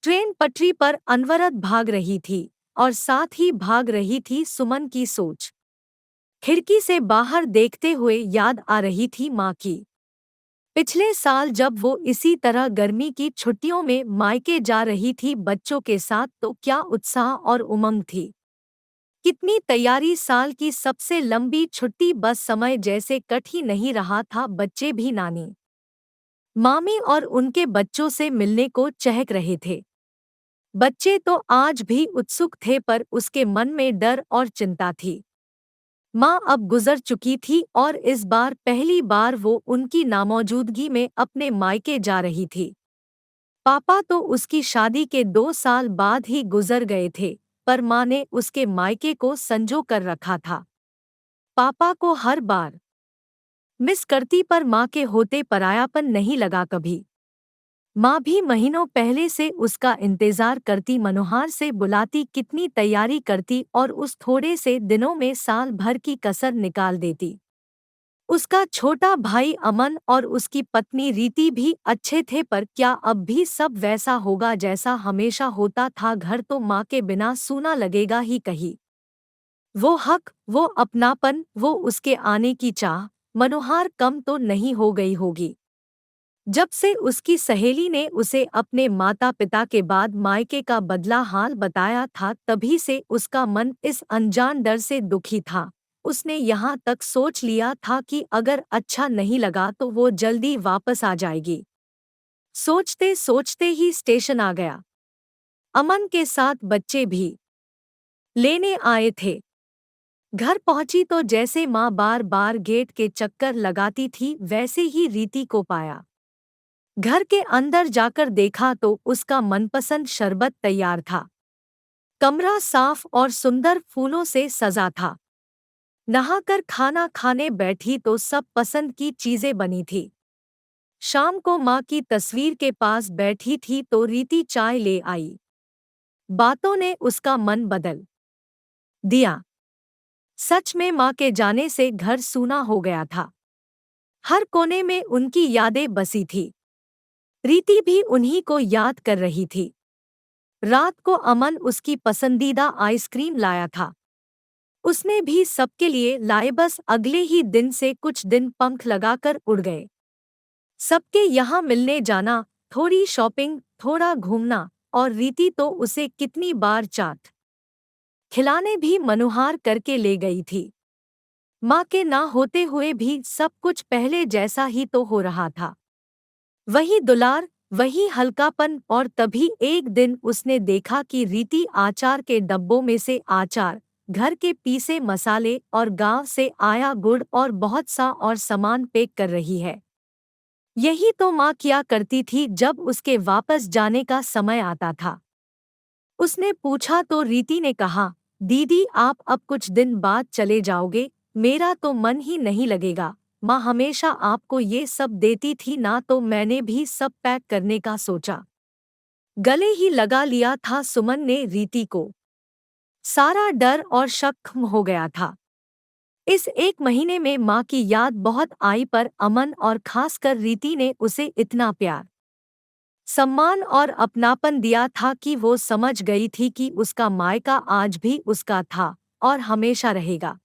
Train पटरी पर अनवरत भाग रही थी और साथ ही भाग रही थी सुमन की सोच। खिड़की से बाहर देखते हुए याद आ रही थी माँ की। पिछले साल जब वो इसी तरह गर्मी की छुट्टियों में मायके जा रही थी बच्चों के साथ, तो क्या उत्साह और उमंग थी। कितनी तैयारी। साल की सबसे लंबी छुट्टी, बस समय जैसे कट ही नहीं रहा था। बच्चे भी नानी, मामी और उनके बच्चों से मिलने को चहक रहे थे। बच्चे तो आज भी उत्सुक थे, पर उसके मन में डर और चिंता थी। माँ अब गुजर चुकी थी और इस बार पहली बार वो उनकी नामौजूदगी में अपने मायके जा रही थी। पापा तो उसकी शादी के 2 साल बाद ही गुजर गए थे, पर माँ ने उसके मायके को संजो कर रखा था। पापा को हर बार मिस करती, पर माँ के होते परायापन नहीं लगा कभी। माँ भी महीनों पहले से उसका इंतजार करती, मनोहार से बुलाती, कितनी तैयारी करती और उस थोड़े से दिनों में साल भर की कसर निकाल देती। उसका छोटा भाई अमन और उसकी पत्नी रीति भी अच्छे थे, पर क्या अब भी सब वैसा होगा जैसा हमेशा होता था। घर तो माँ के बिना सूना लगेगा ही कहीं। वो हक, वो अपनापन, वो उसके आने की चाह, मनोहार कम तो नहीं हो गई होगी। जब से उसकी सहेली ने उसे अपने माता पिता के बाद मायके का बदला हाल बताया था, तभी से उसका मन इस अनजान डर से दुखी था। उसने यहाँ तक सोच लिया था कि अगर अच्छा नहीं लगा तो वो जल्दी वापस आ जाएगी। सोचते सोचते ही स्टेशन आ गया। अमन के साथ बच्चे भी लेने आए थे। घर पहुंची तो जैसे माँ बार बार गेट के चक्कर लगाती थी, वैसे ही रीति को पाया। घर के अंदर जाकर देखा तो उसका मनपसंद शरबत तैयार था। कमरा साफ और सुंदर फूलों से सजा था। नहाकर खाना खाने बैठी तो सब पसंद की चीजें बनी थी। शाम को माँ की तस्वीर के पास बैठी थी तो रीति चाय ले आई। बातों ने उसका मन बदल दिया। सच में माँ के जाने से घर सूना हो गया था। हर कोने में उनकी यादें बसी थी। रीति भी उन्हीं को याद कर रही थी। रात को अमन उसकी पसंदीदा आइसक्रीम लाया था। उसने भी सबके लिए लाए, बस अगले ही दिन से कुछ दिन पंख लगाकर उड़ गए। सबके यहाँ मिलने जाना, थोड़ी शॉपिंग, थोड़ा घूमना, और रीति तो उसे कितनी बार चाट खिलाने भी मनोहार करके ले गई थी। माँ के ना होते हुए भी सब कुछ पहले जैसा ही तो हो रहा था। वही दुलार, वही हल्कापन। और तभी एक दिन उसने देखा कि रीति आचार के डब्बों में से आचार, घर के पीसे मसाले और गांव से आया गुड़ और बहुत सा और सामान पैक कर रही है। यही तो माँ किया करती थी जब उसके वापस जाने का समय आता था। उसने पूछा तो रीति ने कहा, दीदी आप अब कुछ दिन बाद चले जाओगे, मेरा तो मन ही नहीं लगेगा। माँ हमेशा आपको ये सब देती थी ना, तो मैंने भी सब पैक करने का सोचा। गले ही लगा लिया था सुमन ने रीति को। सारा डर और शक खत्म हो गया था। इस एक महीने में माँ की याद बहुत आई, पर अमन और खासकर रीति ने उसे इतना प्यार, सम्मान और अपनापन दिया था कि वो समझ गई थी कि उसका मायका आज भी उसका था और हमेशा रहेगा।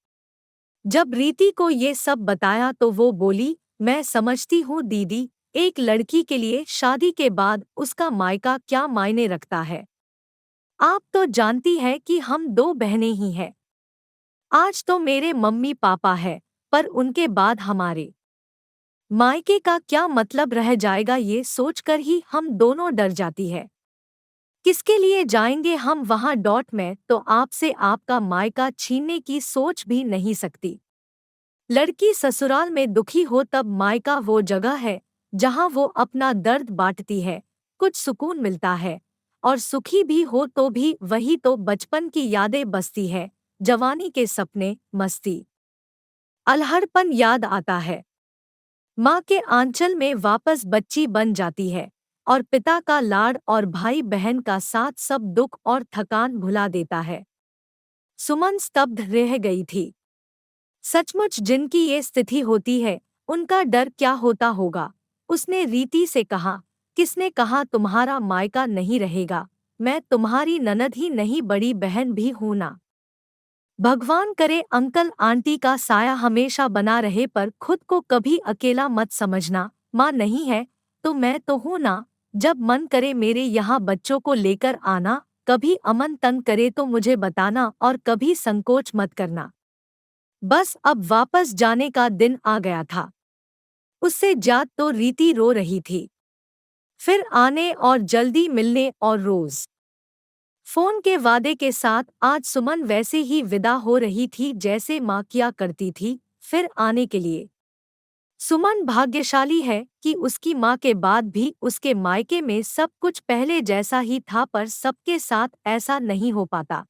जब रीति को ये सब बताया तो वो बोली, मैं समझती हूँ दीदी, एक लड़की के लिए शादी के बाद उसका मायका क्या मायने रखता है। आप तो जानती हैं कि हम दो बहनें ही हैं। आज तो मेरे मम्मी पापा है, पर उनके बाद हमारे मायके का क्या मतलब रह जाएगा, ये सोचकर ही हम दोनों डर जाती है। किसके लिए जाएंगे हम वहां। मैं तो आपसे आपका मायका छीनने की सोच भी नहीं सकती। लड़की ससुराल में दुखी हो तब मायका वो जगह है जहां वो अपना दर्द बांटती है, कुछ सुकून मिलता है। और सुखी भी हो तो भी वही तो बचपन की यादें बसती है, जवानी के सपने, मस्ती, अल्हड़पन याद आता है। माँ के आंचल में वापस बच्ची बन जाती है और पिता का लाड और भाई बहन का साथ सब दुख और थकान भुला देता है। सुमन स्तब्ध रह गई थी। सचमुच जिनकी ये स्थिति होती है, उनका डर क्या होता होगा। उसने रीति से कहा, किसने कहा तुम्हारा मायका नहीं रहेगा? मैं तुम्हारी ननद ही नहीं बड़ी बहन भी हूं ना। भगवान करे अंकल आंटी का साया हमेशा बना रहे, पर खुद को कभी अकेला मत समझना। माँ नहीं है तो मैं तो हूं ना। जब मन करे मेरे यहाँ बच्चों को लेकर आना, कभी अमन तंग करे तो मुझे बताना और कभी संकोच मत करना। बस अब वापस जाने का दिन आ गया था। उससे जात तो रीति रो रही थी। फिर आने और जल्दी मिलने और रोज फोन के वादे के साथ आज सुमन वैसे ही विदा हो रही थी जैसे माँ किया करती थी, फिर आने के लिए। सुमन भाग्यशाली है कि उसकी माँ के बाद भी उसके मायके में सब कुछ पहले जैसा ही था, पर सबके साथ ऐसा नहीं हो पाता।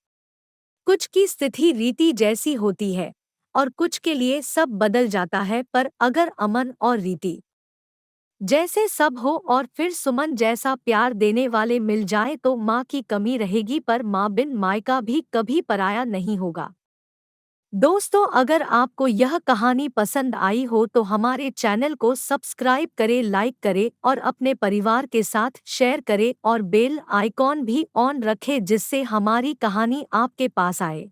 कुछ की स्थिति रीति जैसी होती है और कुछ के लिए सब बदल जाता है, पर अगर अमन और रीति जैसे सब हो और फिर सुमन जैसा प्यार देने वाले मिल जाए तो माँ की कमी रहेगी, पर माँ बिन मायका भी कभी पराया नहीं होगा। दोस्तों, अगर आपको यह कहानी पसंद आई हो तो हमारे चैनल को सब्सक्राइब करें, लाइक करें और अपने परिवार के साथ शेयर करें और बेल आइकॉन भी ऑन रखें जिससे हमारी कहानी आपके पास आए।